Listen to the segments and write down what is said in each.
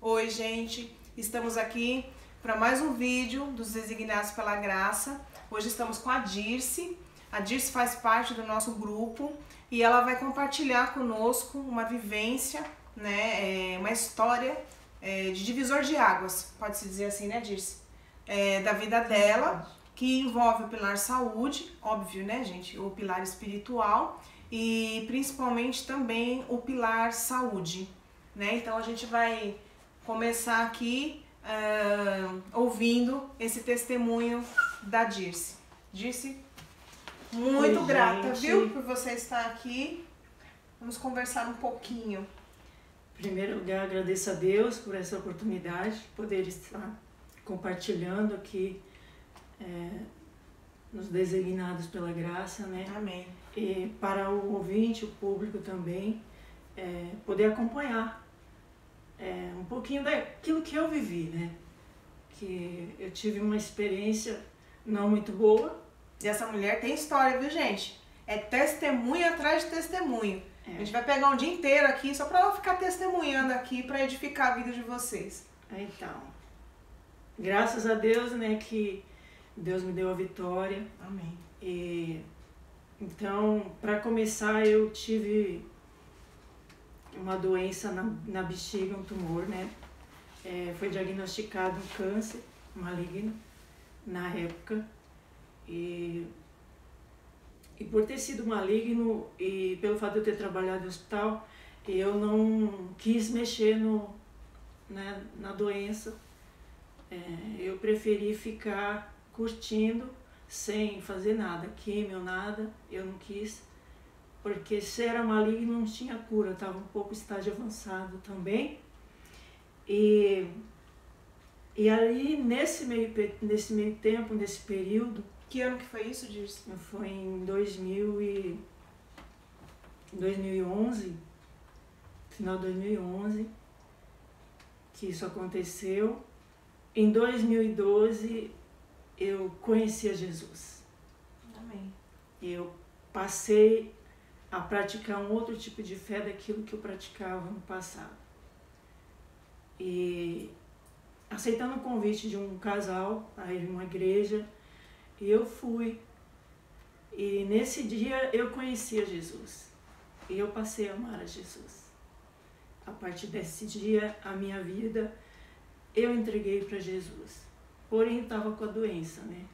Oi, gente, estamos aqui para mais um vídeo dos Designados pela Graça. Hoje estamos com a Dirce. A Dirce faz parte do nosso grupo e ela vai compartilhar conosco uma vivência, né, uma história de divisor de águas, pode-se dizer assim, né, Dirce? Da vida dela, que envolve o pilar saúde, óbvio, né, gente, o pilar espiritual e principalmente também o pilar saúde, né? Então a gente vai começar aqui ouvindo esse testemunho da Dirce. Dirce, muito grata, viu, por você estar aqui. Vamos conversar um pouquinho. Em primeiro lugar, agradeço a Deus por essa oportunidade de poder estar compartilhando aqui nos Designados pela Graça, né? Amém. E para o ouvinte, o público também, poder acompanhar um pouquinho daquilo que eu vivi, né? Que eu tive uma experiência não muito boa. E essa mulher tem história, viu, gente? É testemunho atrás de testemunho. A gente vai pegar um dia inteiro aqui só para ela ficar testemunhando aqui para edificar a vida de vocês. Então, graças a Deus, né, que Deus me deu a vitória. Amém. E então, para começar, eu tive uma doença na bexiga, um tumor, né? Foi diagnosticado um câncer maligno na época. E por ter sido maligno e pelo fato de eu ter trabalhado no hospital, eu não quis mexer na doença. Eu preferi ficar curtindo sem fazer nada, químio, nada. Eu não quis, porque se era maligno não tinha cura, estava um pouco estágio avançado também. E ali nesse meio tempo, nesse período... Que ano que foi isso, Dirce? Foi em 2011, final de 2011, que isso aconteceu. Em 2012, eu conheci a Jesus. Amém. Eu passei a praticar um outro tipo de fé daquilo que eu praticava no passado. E aceitando o convite de um casal, a ir numa igreja, e eu fui. E nesse dia eu conheci a Jesus. E eu passei a amar a Jesus. A partir desse dia, a minha vida, eu entreguei para Jesus. Porém, estava com a doença, né?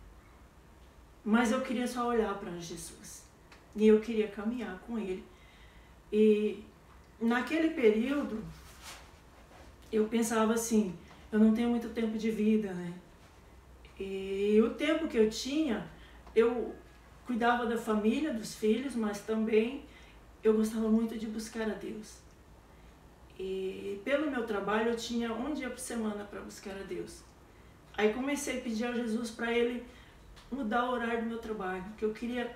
Mas eu queria só olhar para Jesus. E eu queria caminhar com Ele. E naquele período, eu pensava assim, eu não tenho muito tempo de vida, né? E o tempo que eu tinha, eu cuidava da família, dos filhos, mas também eu gostava muito de buscar a Deus. E pelo meu trabalho, eu tinha um dia por semana para buscar a Deus. Aí comecei a pedir a Jesus para Ele mudar o horário do meu trabalho, que eu queria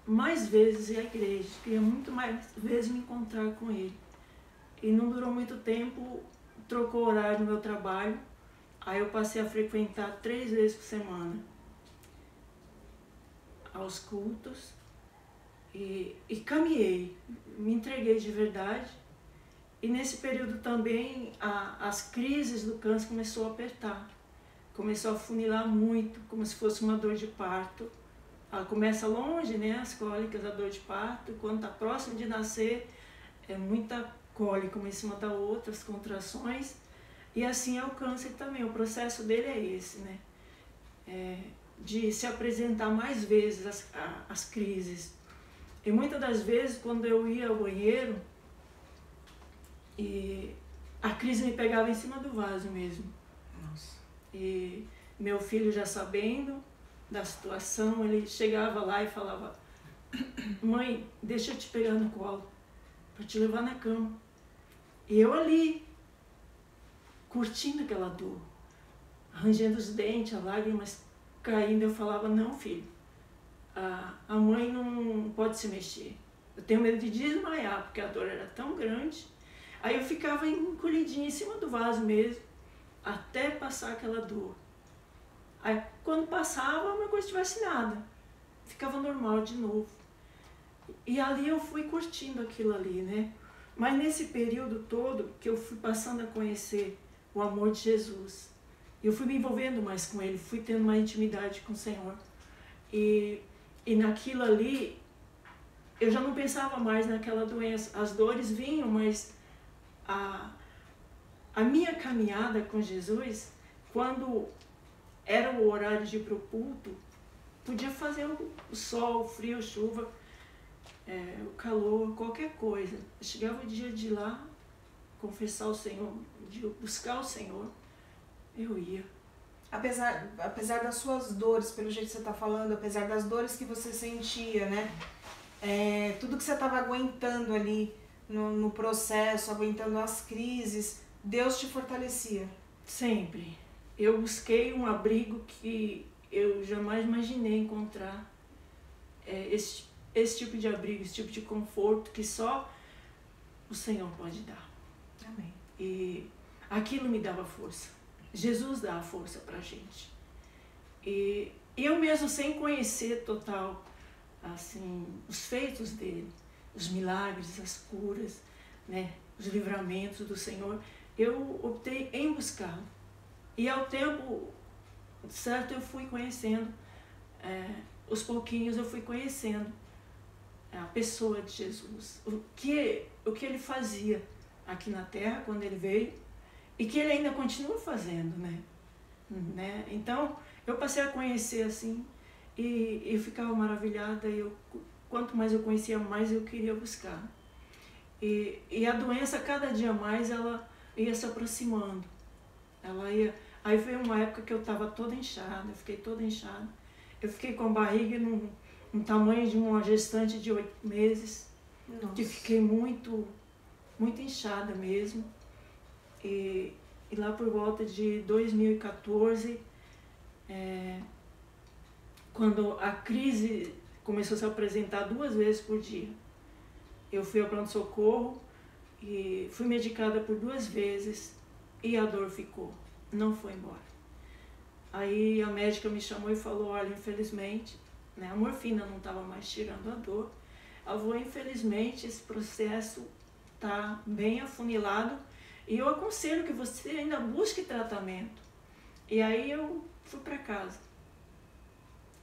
mais vezes ir à igreja, queria muito mais vezes me encontrar com Ele. E não durou muito tempo, trocou o horário do meu trabalho. Aí eu passei a frequentar 3 vezes por semana aos cultos e caminhei, me entreguei de verdade. E nesse período também as crises do câncer começou a apertar, começou a funilar muito, como se fosse uma dor de parto. Ela começa longe, né, as cólicas, a dor de parto, quando está próximo de nascer, é muita cólica uma em cima da outra, as contrações. E assim é o câncer também, o processo dele é esse, né? De se apresentar mais vezes as crises. E muitas das vezes, quando eu ia ao banheiro, a crise me pegava em cima do vaso mesmo. Nossa. E meu filho, já sabendo da situação, ele chegava lá e falava, mãe, deixa eu te pegar no colo, para te levar na cama. E eu ali, curtindo aquela dor, rangendo os dentes, as lágrimas caindo, eu falava, não, filho, a mãe não pode se mexer. Eu tenho medo de desmaiar, porque a dor era tão grande. Aí eu ficava encolhidinha em cima do vaso mesmo, até passar aquela dor. Aí quando passava, a mesma coisa se tivesse nada. Ficava normal de novo. E ali eu fui curtindo aquilo ali, né? Mas nesse período todo que eu fui passando a conhecer o amor de Jesus. Eu fui me envolvendo mais com Ele, fui tendo uma intimidade com o Senhor. E naquilo ali, eu já não pensava mais naquela doença. As dores vinham, mas a minha caminhada com Jesus, quando era o horário de ir para o culto, podia fazer o sol, o frio, a chuva, o calor, qualquer coisa. Chegava o dia de ir lá, confessar o Senhor, de buscar o Senhor, eu ia. Apesar das suas dores, pelo jeito que você está falando, apesar das dores que você sentia, né? Tudo que você estava aguentando ali no processo, aguentando as crises, Deus te fortalecia. Sempre. Eu busquei um abrigo que eu jamais imaginei encontrar. Esse tipo de abrigo, esse tipo de conforto que só o Senhor pode dar. Amém. E aquilo me dava força. Jesus dá a força pra gente. E eu mesmo, sem conhecer total, assim, os feitos dele, os milagres, as curas, né, os livramentos do Senhor, eu optei em buscar. E ao tempo certo eu fui conhecendo, aos pouquinhos eu fui conhecendo a pessoa de Jesus, o que ele fazia aqui na terra quando ele veio e que ele ainda continua fazendo, né? Então eu passei a conhecer assim e eu ficava maravilhada. Quanto mais eu conhecia, mais eu queria buscar. E a doença, cada dia mais, ela ia se aproximando. Aí veio uma época que eu estava toda inchada, eu fiquei toda inchada. Eu fiquei com a barriga no tamanho de uma gestante de 8 meses. Nossa. Que fiquei muito, muito inchada mesmo. E lá por volta de 2014, quando a crise começou a se apresentar 2 vezes por dia, eu fui ao pronto-socorro e fui medicada por 2 vezes e a dor ficou, não foi embora. Aí a médica me chamou e falou, olha, infelizmente, né, a morfina não estava mais tirando a dor. Ela falou, infelizmente, esse processo está bem afunilado e eu aconselho que você ainda busque tratamento. E aí eu fui para casa.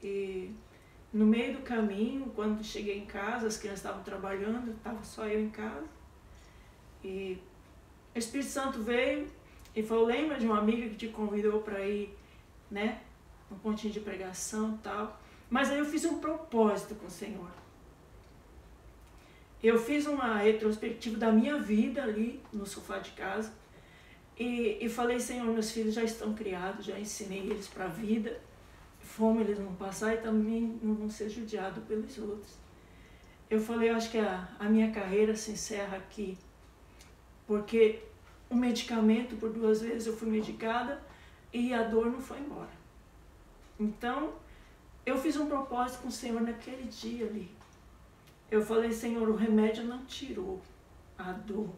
E no meio do caminho, quando cheguei em casa, as crianças estavam trabalhando, estava só eu em casa. E o Espírito Santo veio e falou, lembra de uma amiga que te convidou para ir, né, um pontinho de pregação e tal. Mas aí eu fiz um propósito com o Senhor. Eu fiz uma retrospectiva da minha vida ali no sofá de casa e falei, Senhor, meus filhos já estão criados, já ensinei eles para a vida, fome eles vão passar e também não vão ser judiados pelos outros. Eu falei, eu acho que a minha carreira se encerra aqui, porque o medicamento, por 2 vezes eu fui medicada e a dor não foi embora. Então, eu fiz um propósito com o Senhor naquele dia ali. Eu falei, Senhor, o remédio não tirou a dor,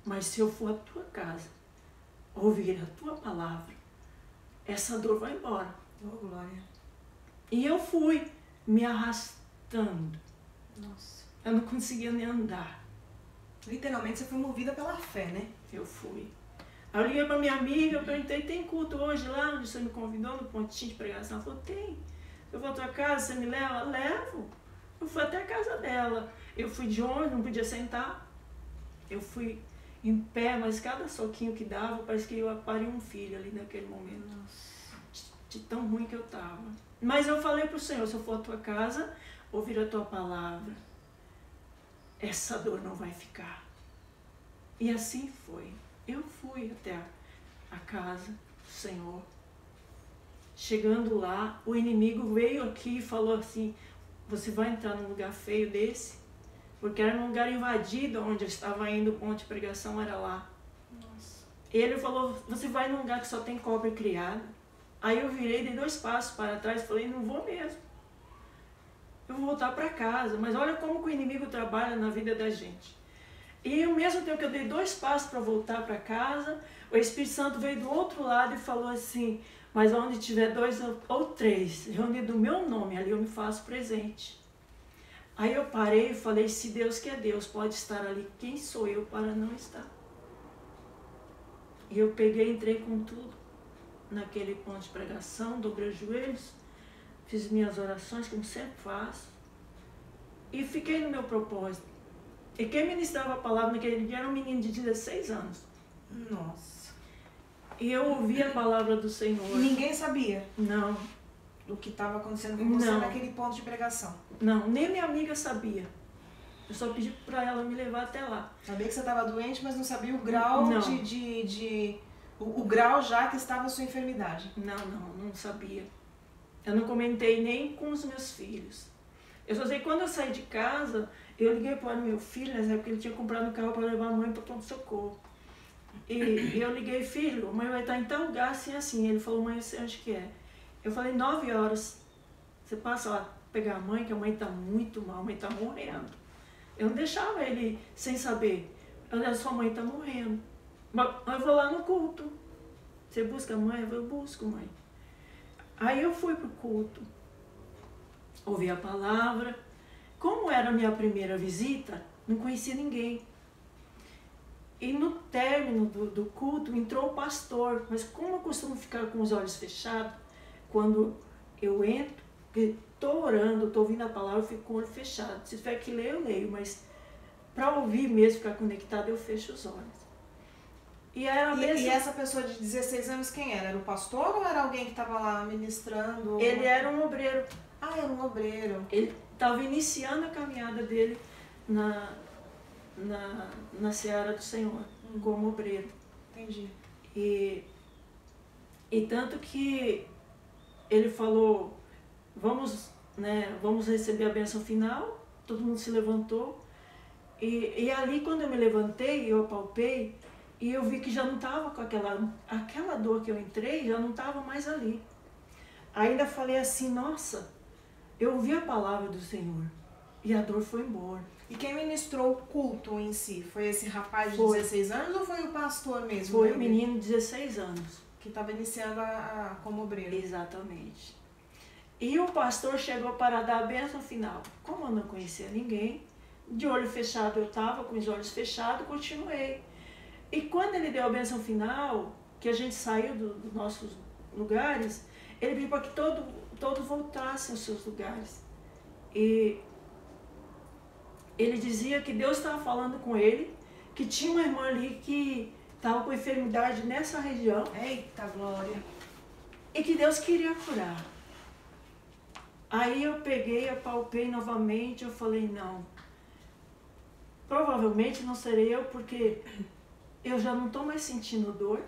mas se eu for à tua casa, ouvir a tua palavra, essa dor vai embora. Oh, glória. E eu fui me arrastando. Nossa. Eu não conseguia nem andar. Literalmente você foi movida pela fé, né? Eu fui. Aí eu liguei para minha amiga, eu perguntei, tem culto hoje lá onde você me convidou, no pontinho de pregação? Ela falou, tem. Eu vou à tua casa, você me leva? Levo. Eu fui até a casa dela. Eu fui de ônibus, não podia sentar. Eu fui em pé, mas cada soquinho que dava, parece que eu pari um filho ali naquele momento. Nossa. De tão ruim que eu estava. Mas eu falei para o Senhor, se eu for à tua casa, ouvir a tua palavra, essa dor não vai ficar. E assim foi. Eu fui até a casa do Senhor. Chegando lá, o inimigo veio aqui e falou assim, você vai entrar num lugar feio desse? Porque era num lugar invadido, onde eu estava indo, o ponto de pregação era lá. Nossa. Ele falou, você vai num lugar que só tem cobra criada. Aí eu virei, dei 2 passos para trás e falei, não vou mesmo. Eu vou voltar para casa. Mas olha como que o inimigo trabalha na vida da gente. E ao mesmo tempo que eu dei 2 passos para voltar para casa, o Espírito Santo veio do outro lado e falou assim, mas onde tiver 2 ou 3 reunidos o meu nome, ali eu me faço presente. Aí eu parei e falei, se Deus que é Deus, pode estar ali, quem sou eu para não estar? E eu peguei, entrei com tudo naquele ponto de pregação, dobrei os joelhos, fiz minhas orações, como sempre faço, e fiquei no meu propósito. E quem ministrava a palavra naquele dia era um menino de 16 anos. Nossa. E eu ouvi a palavra do Senhor. E ninguém sabia Não, do que estava acontecendo com você Não. naquele ponto de pregação. não, nem minha amiga sabia. Eu só pedi para ela me levar até lá. Sabia que você estava doente, mas não sabia o grau Não. o grau já que estava a sua enfermidade. Não sabia. Eu não comentei nem com os meus filhos. Eu só sei que quando eu saí de casa, eu liguei para o meu filho, nessa época ele tinha comprado um carro para levar a mãe para o pronto-socorro. E eu liguei, filho, a mãe vai estar em tal lugar assim, assim. Ele falou, mãe, eu sei onde que é. Eu falei, 9 horas, você passa lá pegar a mãe, que a mãe está muito mal, a mãe está morrendo. Eu não deixava ele sem saber. Olha, sua mãe está morrendo. Mas eu vou lá no culto. Você busca a mãe? Eu busco, mãe. Aí eu fui pro culto. Ouvi a palavra. Como era a minha primeira visita, não conhecia ninguém. E no término do culto entrou o pastor. Mas como eu costumo ficar com os olhos fechados, quando eu entro, estou orando, estou ouvindo a palavra, eu fico com o olho fechado. Se tiver que ler, eu leio, mas para ouvir mesmo, ficar conectado, eu fecho os olhos. E essa pessoa de 16 anos quem era? Era o pastor ou era alguém que estava lá ministrando? Ele era um obreiro. Ah, era um obreiro. Ele estava iniciando a caminhada dele na seara do Senhor, como obreiro. Entendi. E tanto que ele falou, vamos receber a bênção final, todo mundo se levantou. E ali, quando eu me levantei, eu apalpei, e eu vi que já não estava com aquela dor que eu entrei, já não estava mais ali. Ainda falei assim, nossa, eu ouvi a palavra do Senhor, e a dor foi embora. E quem ministrou o culto em si? Foi esse rapaz de 16 anos ou foi o pastor mesmo? Foi o menino de 16 anos. Que estava iniciando como obreiro. Exatamente. E o pastor chegou para dar a bênção final. Como eu não conhecia ninguém, de olho fechado eu estava, com os olhos fechados, continuei. E quando ele deu a bênção final, que a gente saiu dos nossos lugares, ele pediu para que todos voltassem aos seus lugares. E ele dizia que Deus estava falando com ele, que tinha uma irmã ali que estava com enfermidade nessa região. Eita glória! E que Deus queria curar. Aí eu peguei, apalpei novamente, eu falei, não, provavelmente não serei eu, porque eu já não estou mais sentindo dor.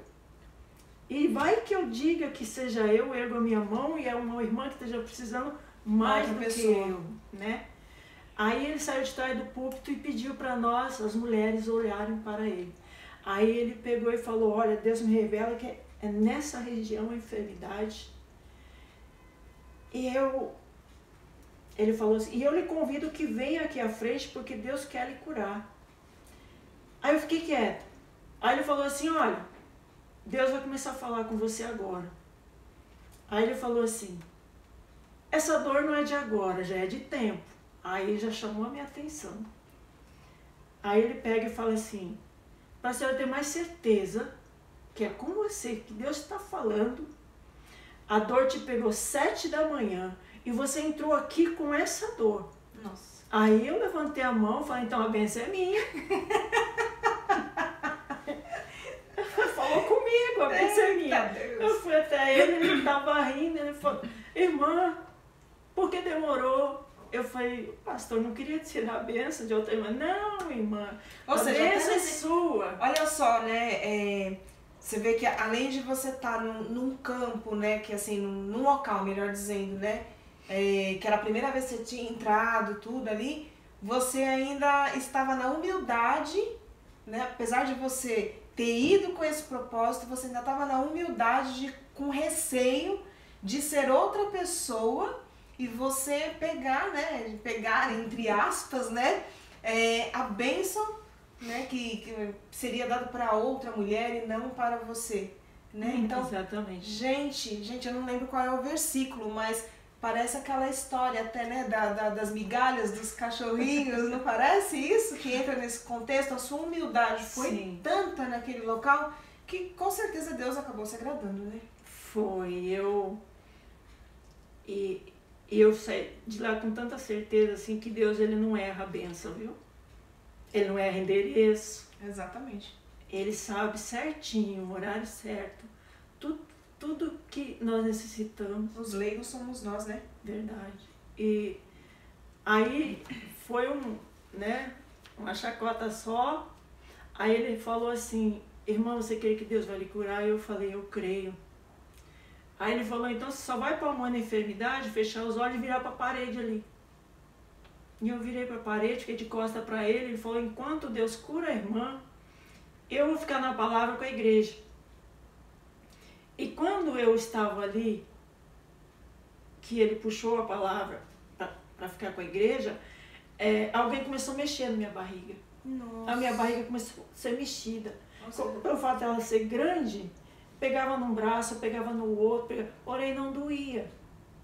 E vai que eu diga que seja eu, ergo a minha mão e é uma irmã que esteja precisando mais do que eu, né? Aí ele saiu de trás do púlpito e pediu para nós, as mulheres, olharem para ele. Aí ele pegou e falou, olha, Deus me revela que é nessa região a enfermidade. E ele falou assim, e eu lhe convido que venha aqui à frente, porque Deus quer lhe curar. Aí eu fiquei quieta. Aí ele falou assim, olha, Deus vai começar a falar com você agora. Aí ele falou assim, essa dor não é de agora, já é de tempo. Aí já chamou a minha atenção. Aí ele pega e fala assim, para a senhora ter mais certeza que é com você que Deus está falando, a dor te pegou 7 da manhã e você entrou aqui com essa dor. Nossa. Aí eu levantei a mão e falei, então a bênção é minha. Falou comigo, a bênção é minha. Eu fui até ele estava rindo, ele falou, irmã, por que demorou? Eu falei, pastor, não queria tirar a bênção de outra irmã. Não, irmã, a bênção é sua. Olha só, né, você vê que além de você estar num campo, né, que assim, num local, melhor dizendo, né, que era a primeira vez que você tinha entrado, tudo ali, você ainda estava na humildade, né, apesar de você ter ido com esse propósito, você ainda estava na humildade, com receio de ser outra pessoa, e você pegar, né, entre aspas, né, a bênção, né, que seria dada para outra mulher e não para você, né? Então, exatamente. Gente, eu não lembro qual é o versículo, mas parece aquela história até, né, das migalhas dos cachorrinhos, não parece isso que entra nesse contexto? A sua humildade foi tanta naquele local que com certeza Deus acabou se agradando, né? Foi, e eu saí de lá com tanta certeza, assim, que Deus, ele não erra a bênção, viu? Ele não erra endereço. Exatamente. Ele sabe certinho, o horário certo, tudo que nós necessitamos. Os leigos somos nós, né? Verdade. E aí foi uma chacota só. Aí ele falou assim, irmã, você crê que Deus vai lhe curar? Eu falei, eu creio. Aí ele falou, então você só vai para uma enfermidade, fechar os olhos e virar para a parede ali. E eu virei para a parede, fiquei de costa para ele. Ele falou, enquanto Deus cura a irmã, eu vou ficar na palavra com a igreja. E quando eu estava ali, que ele puxou a palavra para ficar com a igreja, alguém começou a mexer na minha barriga. Nossa. A minha barriga começou a ser mexida. Nossa. Pelo fato dela ser grande, pegava num braço, pegava no outro, porém não doía.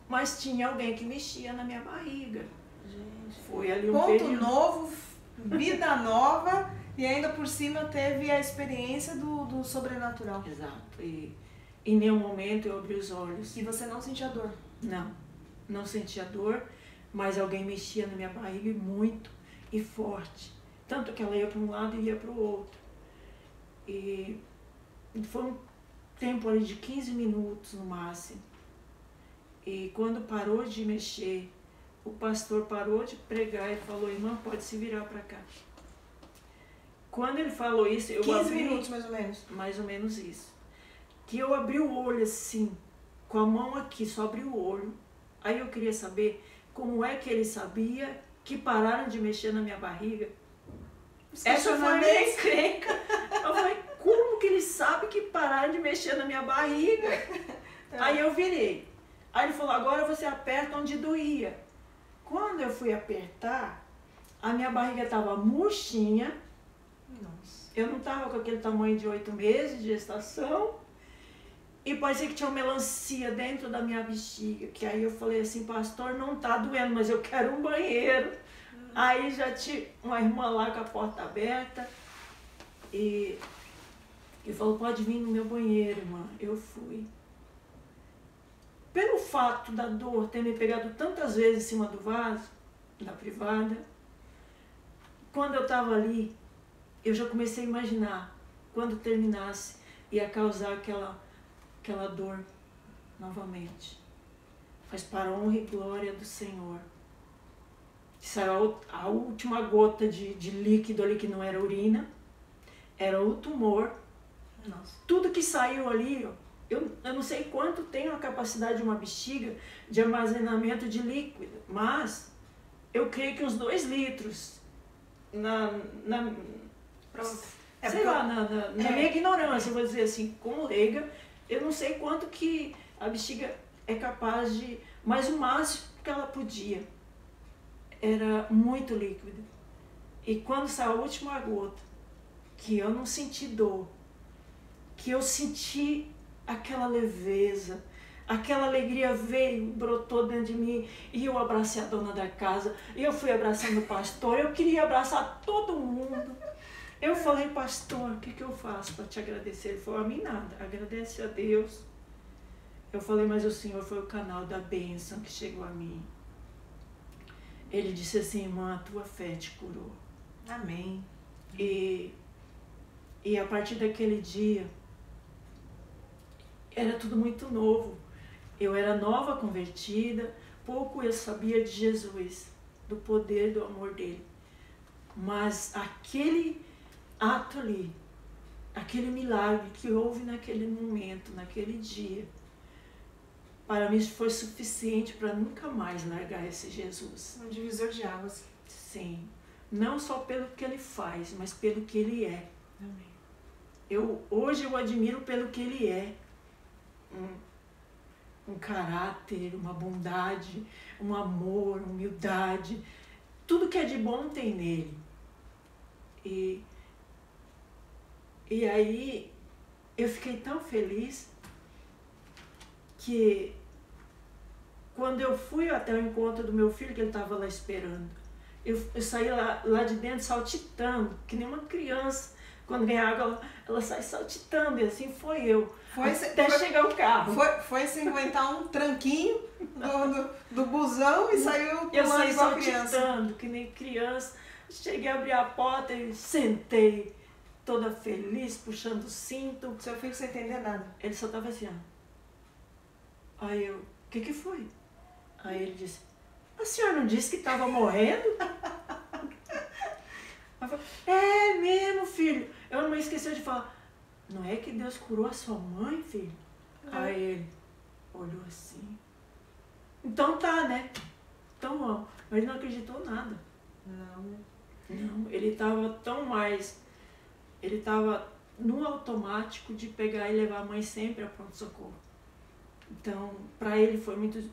Mas tinha alguém que mexia na minha barriga. Gente. Foi ali um Ponto período. novo, vida nova, e ainda por cima teve a experiência do sobrenatural. Exato. E em nenhum momento eu abri os olhos. E você não sentia dor? Não sentia dor, mas alguém mexia na minha barriga muito e forte. Tanto que ela ia para um lado e ia para o outro. E foi um tempo ali de 15 minutos no máximo. E quando parou de mexer, o pastor parou de pregar e falou, irmã, pode se virar para cá. Quando ele falou isso, eu 15 abri... minutos mais ou menos. Mais ou menos isso. Que eu abri o olho assim, com a mão aqui, só abri o olho. Aí eu queria saber como é que ele sabia que pararam de mexer na minha barriga. Essa foi a minha encrenca. Eu falei, como que ele sabe que pararam de mexer na minha barriga? Aí eu virei. Aí ele falou, agora você aperta onde doía. Quando eu fui apertar, a minha barriga estava murchinha. Nossa. Eu não estava com aquele tamanho de 8 meses de gestação. E parecia que tinha uma melancia dentro da minha bexiga. Que aí eu falei assim, pastor, não tá doendo, mas eu quero um banheiro. Aí já tinha uma irmã lá com a porta aberta. E falou, pode vir no meu banheiro, irmã. Eu fui. Pelo fato da dor ter me pegado tantas vezes em cima do vaso, na privada, quando eu estava ali, eu já comecei a imaginar, quando terminasse, ia causar aquela dor novamente. Mas para a honra e glória do Senhor, saiu a última gota de líquido ali, que não era urina, era o tumor. Nossa. Tudo que saiu ali, eu não sei quanto tem a capacidade de uma bexiga de armazenamento de líquido, mas eu creio que uns 2 litros na minha ignorância, eu vou dizer assim, como leiga, eu não sei quanto que a bexiga é capaz de, mas o máximo que ela podia era muito líquido. E quando saiu a última gota, que eu não senti dor, que eu senti aquela leveza, aquela alegria veio, brotou dentro de mim, e eu abracei a dona da casa, e eu fui abraçando o pastor, eu queria abraçar todo mundo. Eu falei, pastor, o que eu faço para te agradecer? Ele falou, a mim nada, agradece a Deus. Eu falei, mas o Senhor foi o canal da bênção que chegou a mim. Ele disse assim, irmã, a tua fé te curou. Amém. E a partir daquele dia, era tudo muito novo. Eu era nova convertida, pouco eu sabia de Jesus, do poder, do amor dele. Mas aquele ato ali, aquele milagre que houve naquele momento, naquele dia, para mim foi suficiente para nunca mais largar esse Jesus. Um divisor de águas. Sim, não só pelo que ele faz, mas pelo que ele é. Amém. Hoje eu admiro pelo que ele é. Um caráter, uma bondade, um amor, humildade. Tudo que é de bom tem nele. E aí eu fiquei tão feliz que quando eu fui até o encontro do meu filho, que ele estava lá esperando, eu saí lá de dentro saltitando, que nem uma criança, quando ganha água, ela sai saltitando, e assim foi eu. Até chegar o carro. Foi se inventar um tranquinho do busão e saiu pulando eu saí igual criança. Saltitando, que nem criança. Cheguei a abrir a porta e sentei, toda feliz, puxando o cinto. Seu filho sem entender nada. Ele só tava assim, ó. Aí eu, o que foi? Aí ele disse, a senhora não disse que estava morrendo? Eu falei, é mesmo, filho. Eu não esqueci de falar, não é que Deus curou a sua mãe, filho? Aí ele olhou assim. Então tá, né? Então vamos. Mas ele não acreditou nada. Não, ele estava tão mais... Ele estava no automático de pegar e levar a mãe sempre a pronto-socorro. Então, para ele foi muito...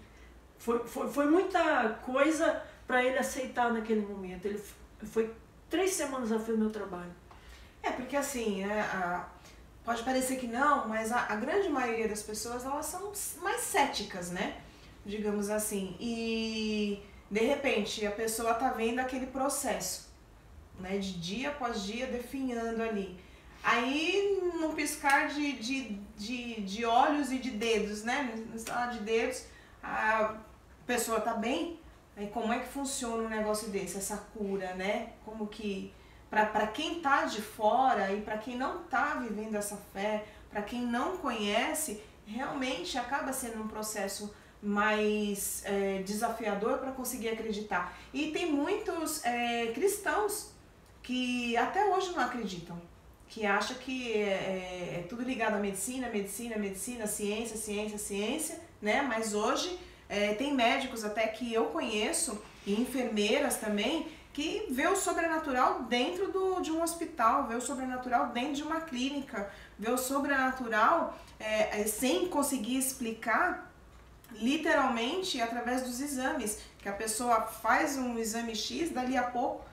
Foi muita coisa para ele aceitar naquele momento. Ele foi 3 semanas a fio do meu trabalho. Porque assim, pode parecer que não, mas a grande maioria das pessoas, elas são mais céticas, né? Digamos assim. E, de repente, a pessoa tá vendo aquele processo, né? De dia após dia, definhando ali. Aí, num piscar de olhos e de dedos, né? De dedos, a pessoa tá bem. Aí, como é que funciona um negócio desse, essa cura, né? Como que... Para quem tá de fora e para quem não tá vivendo essa fé, para quem não conhece, realmente acaba sendo um processo mais desafiador para conseguir acreditar. E tem muitos cristãos que até hoje não acreditam, que acham que é tudo ligado à medicina, ciência, né? Mas hoje tem médicos até que eu conheço, e enfermeiras também, que vê o sobrenatural dentro de um hospital, vê o sobrenatural dentro de uma clínica, vê o sobrenatural sem conseguir explicar, literalmente através dos exames, que a pessoa faz um exame X, dali a pouco,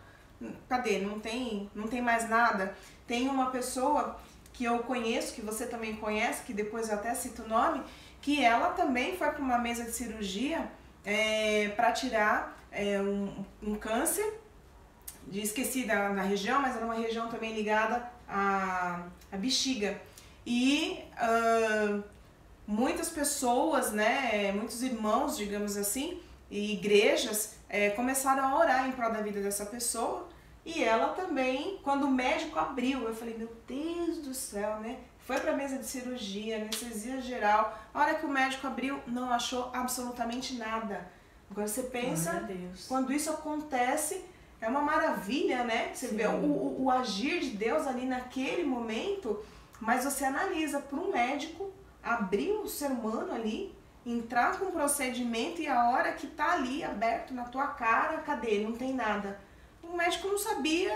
cadê? Não tem mais nada. Tem uma pessoa que eu conheço, que você também conhece, que depois eu até cito o nome, que ela também foi para uma mesa de cirurgia para tirar um câncer, esqueci na região, mas era uma região também ligada à bexiga. E muitas pessoas, né, muitos irmãos, digamos assim, e igrejas começaram a orar em prol da vida dessa pessoa. E ela também, quando o médico abriu, eu falei, meu Deus do céu, né? Foi para a mesa de cirurgia, anestesia geral. A hora que o médico abriu, não achou absolutamente nada. Agora você pensa, quando isso acontece, é uma maravilha, né? Você vê o agir de Deus ali naquele momento, mas você analisa para um médico abrir o ser humano ali, entrar com um procedimento e a hora que tá ali aberto na tua cara, cadê? Não tem nada. O médico não sabia,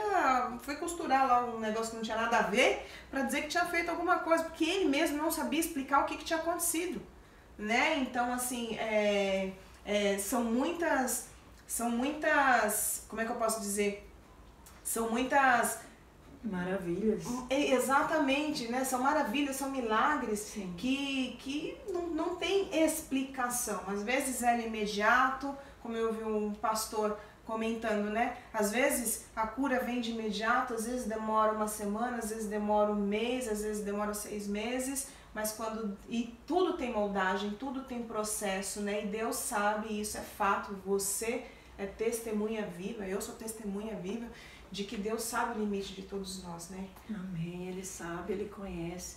foi costurar lá um negócio que não tinha nada a ver para dizer que tinha feito alguma coisa, porque ele mesmo não sabia explicar o que tinha acontecido, né? Então, assim, são muitas, como é que eu posso dizer? São muitas... maravilhas. Exatamente, né? São maravilhas, são milagres que não tem explicação. Às vezes é imediato, como eu vi um pastor comentando, né? Às vezes a cura vem de imediato, às vezes demora uma semana, às vezes demora um mês, às vezes demora 6 meses, mas e tudo tem moldagem, tudo tem processo, né? E Deus sabe, isso é fato, você é testemunha viva, eu sou testemunha viva de que Deus sabe o limite de todos nós, né? Amém, Ele sabe, Ele conhece.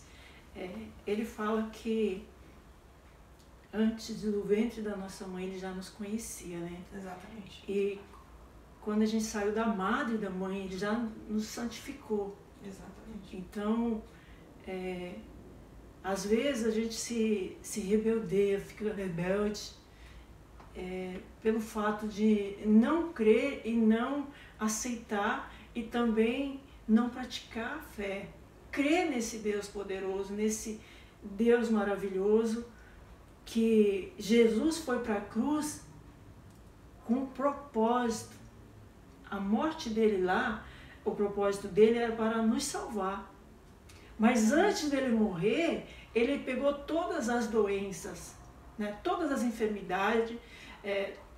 Ele fala que antes do ventre da nossa mãe, Ele já nos conhecia, né? Exatamente. E quando a gente saiu da madre da mãe, Ele já nos santificou. Exatamente. Então, às vezes a gente se rebeldeia, fica rebelde, pelo fato de não crer e não aceitar e também não praticar a fé. Crer nesse Deus poderoso, nesse Deus maravilhoso, que Jesus foi para a cruz com um propósito. A morte dele lá, o propósito dele era para nos salvar. Mas antes dele morrer, ele pegou todas as doenças, né, todas as enfermidades,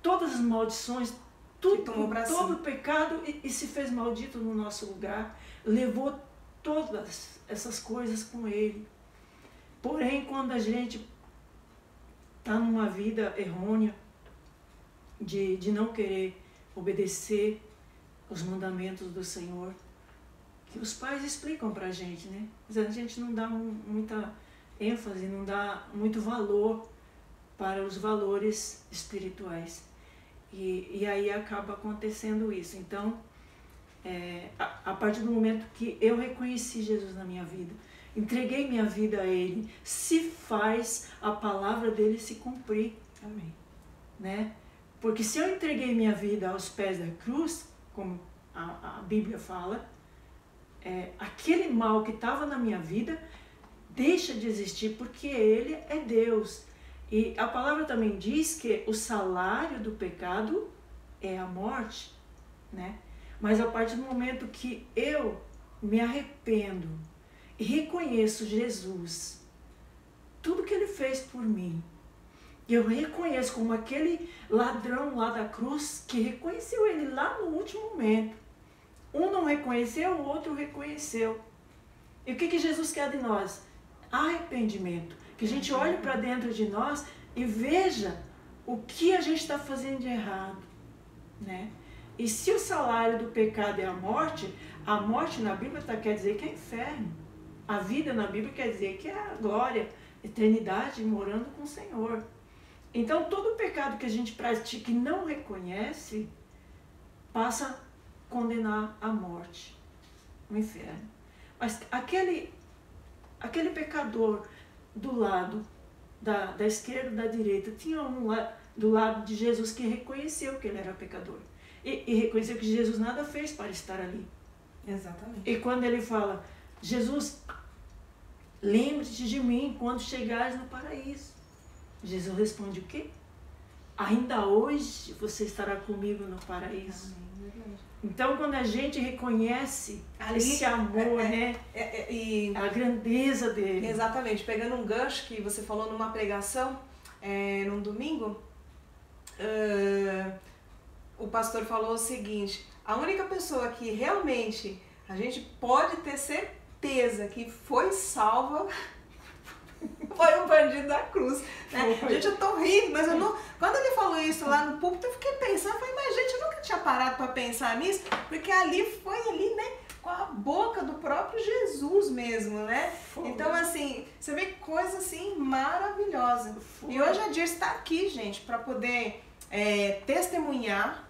todas as maldições, todo o pecado e se fez maldito no nosso lugar, levou todas essas coisas com Ele. Porém, quando a gente está numa vida errônea, de não querer obedecer os mandamentos do Senhor, que os pais explicam pra gente, né? Mas a gente não dá muita ênfase, não dá muito valor para os valores espirituais. E aí acaba acontecendo isso. Então, a partir do momento que eu reconheci Jesus na minha vida, entreguei minha vida a Ele, se faz a palavra dele se cumprir. Amém. Né? Porque se eu entreguei minha vida aos pés da cruz, como a Bíblia fala, aquele mal que estava na minha vida deixa de existir, porque Ele é Deus. E a palavra também diz que o salário do pecado é a morte, né? Mas a partir do momento que eu me arrependo e reconheço Jesus, tudo que Ele fez por mim, eu reconheço como aquele ladrão lá da cruz que reconheceu Ele lá no último momento. Um não reconheceu, o outro reconheceu. E o que Jesus quer de nós? Arrependimento. Que a gente olhe para dentro de nós e veja o que a gente está fazendo de errado, né? E se o salário do pecado é a morte na Bíblia quer dizer que é inferno. A vida na Bíblia quer dizer que é a glória, eternidade morando com o Senhor. Então, todo pecado que a gente pratica e não reconhece, passa a condenar a morte, o inferno. Mas aquele pecador do lado da esquerda e da direita, tinha um lá do lado de Jesus que reconheceu que ele era pecador. E reconheceu que Jesus nada fez para estar ali. Exatamente. E quando ele fala, Jesus, lembre-te de mim quando chegares no paraíso. Jesus responde o quê? Ainda hoje você estará comigo no paraíso. Amém. Então, quando a gente reconhece ali, esse amor, né? E a grandeza dele. Exatamente. Pegando um gancho que você falou numa pregação, num domingo, o pastor falou o seguinte: a única pessoa que realmente a gente pode ter certeza que foi salva foi o bandido da cruz, né? Gente, eu tô rindo, mas eu não... Quando ele falou isso lá no púlpito, eu fiquei pensando, eu falei, mas gente, eu nunca tinha parado para pensar nisso, porque foi ali, né, com a boca do próprio Jesus mesmo, né? Foi. Então, assim, você vê coisa, assim, maravilhosa. Foi. E hoje a Dirce está aqui, gente, para poder testemunhar,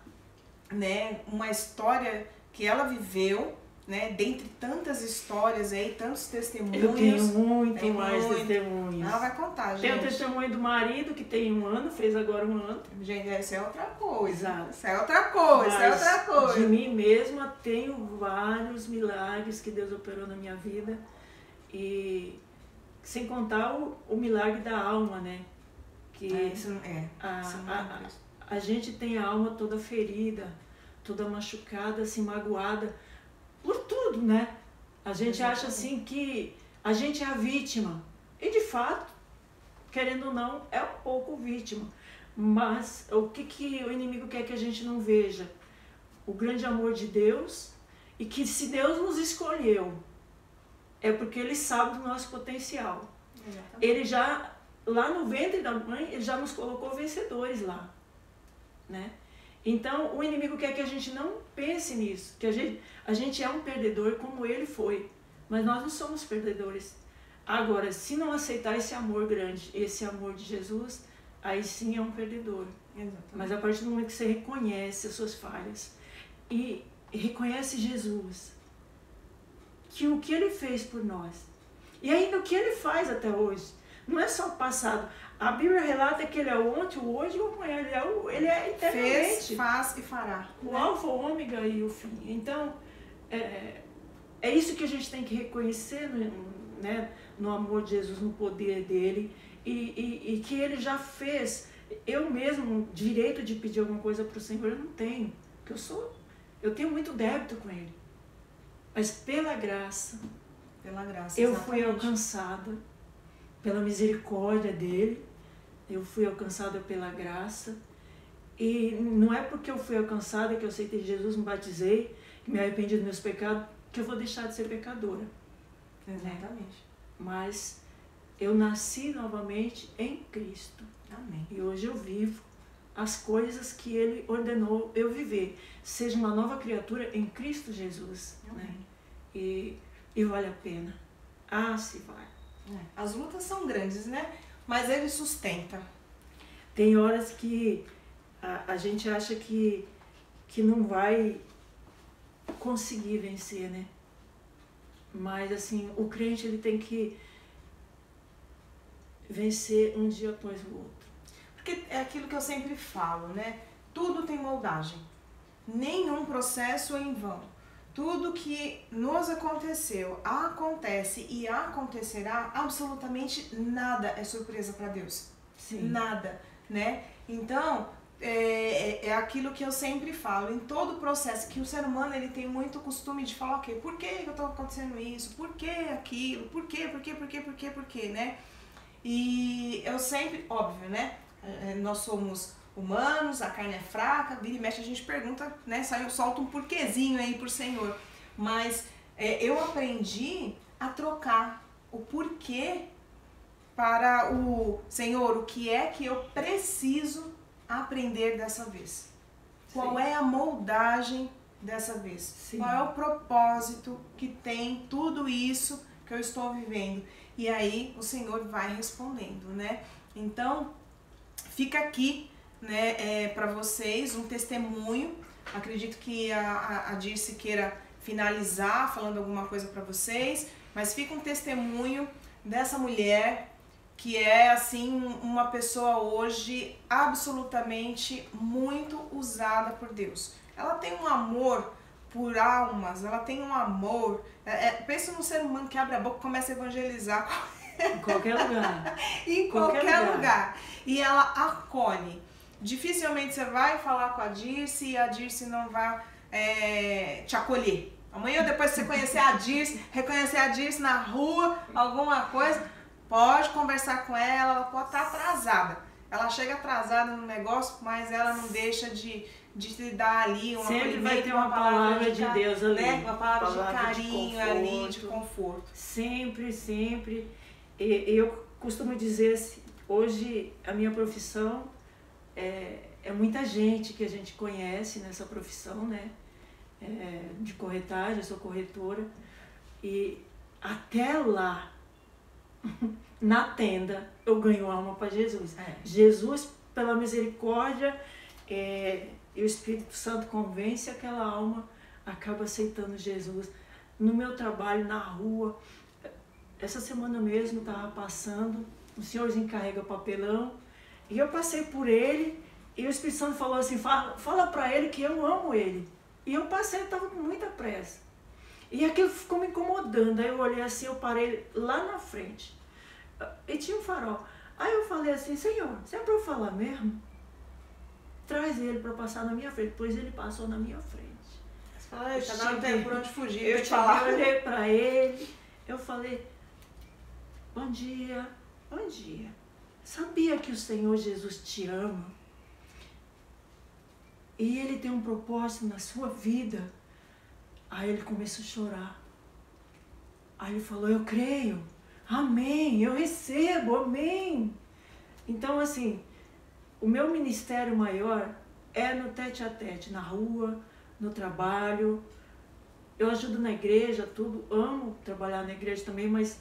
né, uma história que ela viveu, né, dentre tantas histórias aí, tantos testemunhos. Eu tenho muito mais testemunhos. Ela vai contar, gente. Tem o testemunho do marido, que tem 1 ano, fez agora 1 ano. Gente, isso é outra coisa. Exato. Isso é outra coisa, isso é outra coisa. De mim mesma, tenho vários milagres que Deus operou na minha vida. E sem contar o milagre da alma, né? Que a gente tem a alma toda ferida, toda machucada, assim, magoada, por tudo, né? A gente acha assim que a gente é a vítima. E de fato, querendo ou não, é um pouco vítima. Mas o que o inimigo quer que a gente não veja? O grande amor de Deus, e que se Deus nos escolheu, é porque Ele sabe do nosso potencial. Exatamente. Ele já, lá no ventre da mãe, Ele já nos colocou vencedores lá, né? Então, o inimigo quer que a gente não pense nisso, que a gente é um perdedor como ele foi, mas nós não somos perdedores. Agora, se não aceitar esse amor grande, esse amor de Jesus, aí sim é um perdedor. Exatamente. Mas a partir do momento que você reconhece as suas falhas e reconhece Jesus, que o que Ele fez por nós, e ainda o que Ele faz até hoje, não é só o passado. A Bíblia relata que Ele é o ontem, o hoje e o amanhã. Ele é eternamente. Fez, faz e fará. O alfa, o ômega e o fim. Então, é isso que a gente tem que reconhecer, né, no amor de Jesus, no poder dEle. E que Ele já fez. Eu mesmo, direito de pedir alguma coisa para o Senhor, eu não tenho. Porque eu tenho muito débito com Ele. Mas pela graça, eu fui alcançada. Pela misericórdia dEle, eu fui alcançada pela graça. E não é porque eu fui alcançada, que eu aceitei Jesus, me batizei, que me arrependi dos meus pecados, que eu vou deixar de ser pecadora. Exatamente. Mas eu nasci novamente em Cristo. Amém. E hoje eu vivo as coisas que Ele ordenou eu viver. Seja uma nova criatura em Cristo Jesus. Né? E vale a pena. Ah, se vai. As lutas são grandes, né? Mas Ele sustenta. Tem horas que a gente acha que não vai conseguir vencer, né? Mas assim, o crente ele tem que vencer um dia após o outro. Porque é aquilo que eu sempre falo, né? Tudo tem moldagem. Nenhum processo é em vão. Tudo que nos aconteceu, acontece e acontecerá, absolutamente nada é surpresa para Deus. Sim. Nada, né? Então, é aquilo que eu sempre falo, em todo processo, que o ser humano ele tem muito costume de falar, ok, por que eu estou acontecendo isso? Por que aquilo? Por quê, né? E eu sempre, óbvio, né? Nós somos humanos, a carne é fraca, vira e mexe a gente pergunta, né? Solta um porquezinho aí pro Senhor. Mas eu aprendi a trocar o porquê para o Senhor, o que é que eu preciso aprender dessa vez. Qual é a moldagem dessa vez? Sim. Qual é o propósito que tem tudo isso que eu estou vivendo? E aí o Senhor vai respondendo, né? Então, fica aqui, né, para vocês um testemunho. Acredito que a Dirce queira finalizar falando alguma coisa para vocês, mas fica um testemunho dessa mulher que é assim uma pessoa hoje absolutamente muito usada por Deus. Ela tem um amor por almas, ela tem um amor. Pensa num ser humano que abre a boca e começa a evangelizar em qualquer lugar. Em qualquer lugar. E ela acolhe. Dificilmente você vai falar com a Dirce e a Dirce não vai te acolher. Amanhã, depois que você conhecer a Dirce, reconhecer a Dirce na rua, alguma coisa, pode conversar com ela, ela pode estar atrasada. Ela chega atrasada no negócio, mas ela não deixa de te dar ali uma sempre vai ter uma palavra de Deus ali, né? Uma palavra de carinho ali, de conforto. Sempre, sempre. Eu costumo dizer assim, hoje a minha profissão é muita gente que a gente conhece nessa profissão, né? De corretagem, eu sou corretora. E até lá, na tenda, eu ganho alma para Jesus. Jesus, pela misericórdia, e o Espírito Santo convence aquela alma, acaba aceitando Jesus. No meu trabalho, na rua, essa semana mesmo estava passando, o senhorzinho carrega papelão, e eu passei por ele, e o Espírito Santo falou assim, fala para ele que eu amo ele. E eu passei, estava com muita pressa. E aquilo ficou me incomodando, aí eu olhei assim, eu parei lá na frente. E tinha um farol. Aí eu falei assim, Senhor, se é para eu falar mesmo, traz ele para passar na minha frente. Depois ele passou na minha frente. Você fala, não tem por onde fugir. Eu olhei para ele, eu falei, bom dia, bom dia. Sabia que o Senhor Jesus te ama? E Ele tem um propósito na sua vida? Aí ele começou a chorar. Aí ele falou, eu creio. Amém, eu recebo, amém. Então, assim, o meu ministério maior é no tete-a-tete, na rua, no trabalho. Eu ajudo na igreja, tudo, amo trabalhar na igreja também, mas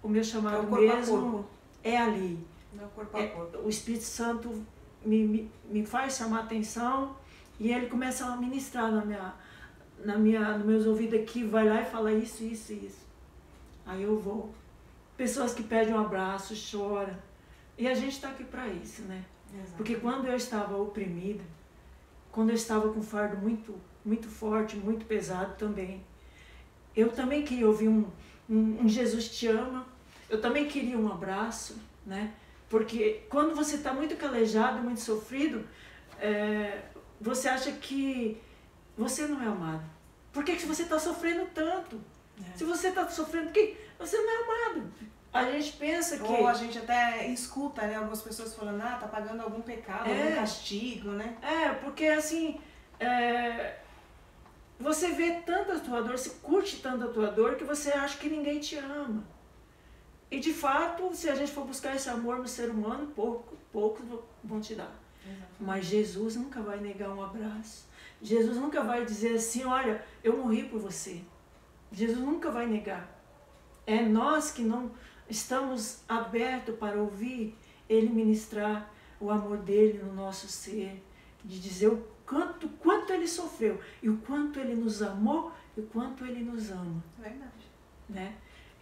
o meu chamado mesmo é ali. Corpo a corpo. O Espírito Santo me faz chamar atenção e ele começa a ministrar nos meus ouvidos aqui, vai lá e fala isso, isso, isso. Aí eu vou. Pessoas que pedem um abraço, choram. E a gente está aqui para isso, né? Exato. Porque quando eu estava oprimida, quando eu estava com um fardo muito, muito forte, muito pesado também, eu também queria ouvir um Jesus te ama, eu também queria um abraço, né? Porque quando você está muito calejado, muito sofrido, você acha que você não é amado. Por que você está sofrendo tanto? Se você está sofrendo, porque você não é amado. A gente pensa que... Ou a gente até escuta, né, algumas pessoas falando, tá pagando algum pecado, algum castigo, né? Porque assim, você vê tanto a tua dor, você curte tanto a tua dor, que você acha que ninguém te ama. E de fato, se a gente for buscar esse amor no ser humano, poucos vão te dar. Mas Jesus nunca vai negar um abraço. Jesus nunca vai dizer assim, olha, eu morri por você. Jesus nunca vai negar. É nós que não estamos abertos para ouvir Ele ministrar o amor dele no nosso ser, de dizer o quanto Ele sofreu, e o quanto Ele nos amou, e o quanto Ele nos ama. Verdade. Né?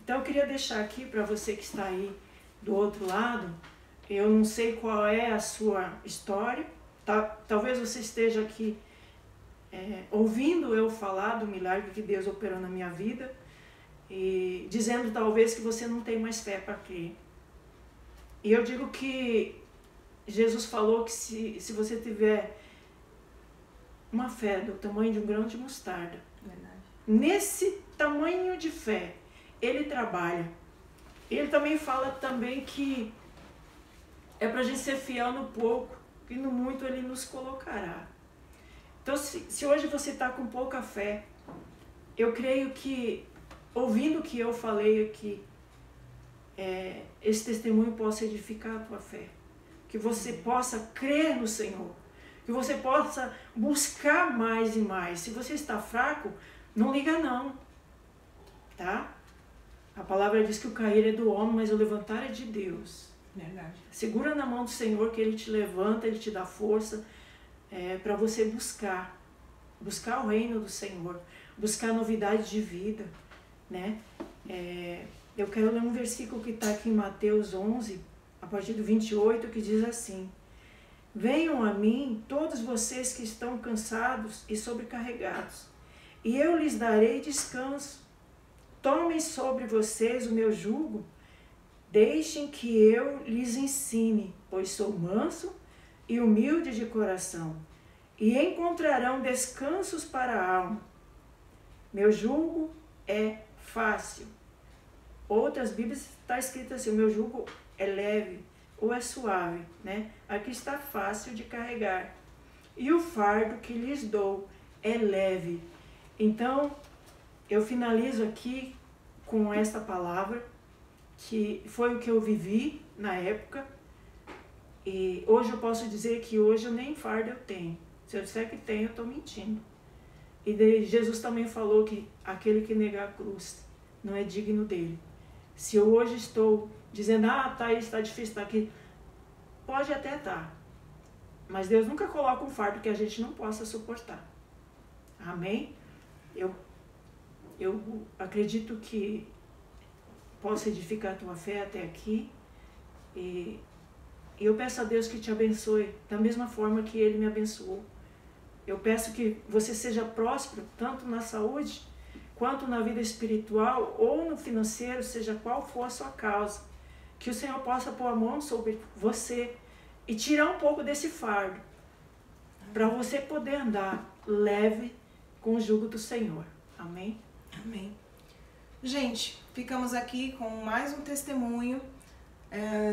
Então eu queria deixar aqui para você que está aí do outro lado, eu não sei qual é a sua história, talvez você esteja aqui ouvindo eu falar do milagre que Deus operou na minha vida, e dizendo talvez que você não tem mais fé para crer. E eu digo que Jesus falou que se você tiver uma fé do tamanho de um grão de mostarda, Verdade. Nesse tamanho de fé, Ele trabalha. Ele também fala também que é para a gente ser fiel no pouco, e no muito Ele nos colocará. Então, se hoje você está com pouca fé, eu creio que, ouvindo o que eu falei aqui, esse testemunho possa edificar a tua fé. Que você possa crer no Senhor. Que você possa buscar mais e mais. Se você está fraco, não liga não. Tá? A palavra diz que o cair é do homem, mas o levantar é de Deus. Verdade. Segura na mão do Senhor que Ele te levanta, Ele te dá força para você buscar o reino do Senhor, buscar novidade de vida, né? Eu quero ler um versículo que está aqui em Mateus 11, a partir do 28, que diz assim: venham a mim todos vocês que estão cansados e sobrecarregados, e eu lhes darei descanso. Tomem sobre vocês o meu jugo, deixem que eu lhes ensine, pois sou manso e humilde de coração, e encontrarão descansos para a alma. Meu jugo é fácil. Outras Bíblias está escrito assim, o meu jugo é leve ou é suave, né? Aqui está fácil de carregar. E o fardo que lhes dou é leve. Então, eu finalizo aqui com esta palavra, que foi o que eu vivi na época, e hoje eu posso dizer que hoje eu nem fardo eu tenho. Se eu disser que tenho, eu estou mentindo. E Jesus também falou que aquele que negar a cruz não é digno dele. Se eu hoje estou dizendo, Thaís, está difícil estar aqui, pode até estar, mas Deus nunca coloca um fardo que a gente não possa suportar. Amém? Eu acredito que possa edificar a tua fé até aqui, e eu peço a Deus que te abençoe da mesma forma que Ele me abençoou. Eu peço que você seja próspero, tanto na saúde, quanto na vida espiritual ou no financeiro, seja qual for a sua causa. Que o Senhor possa pôr a mão sobre você e tirar um pouco desse fardo, para você poder andar leve com o jugo do Senhor. Amém? Amém. Gente, ficamos aqui com mais um testemunho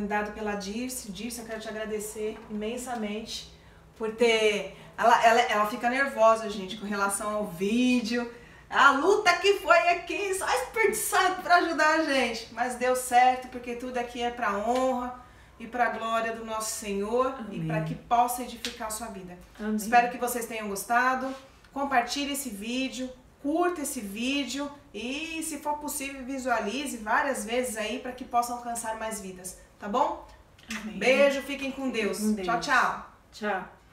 dado pela Dirce. Dirce, eu quero te agradecer imensamente por ter... Ela fica nervosa, gente, com relação ao vídeo. A luta que foi aqui, só desperdiçado para ajudar a gente. Mas deu certo, porque tudo aqui é para honra e para glória do nosso Senhor. Amém. E para que possa edificar a sua vida. Amém. Espero que vocês tenham gostado. Compartilhe esse vídeo, curta esse vídeo e, se for possível, visualize várias vezes aí para que possa alcançar mais vidas. Tá bom? Amém. Beijo, fiquem com Deus. Tchau, tchau. Tchau.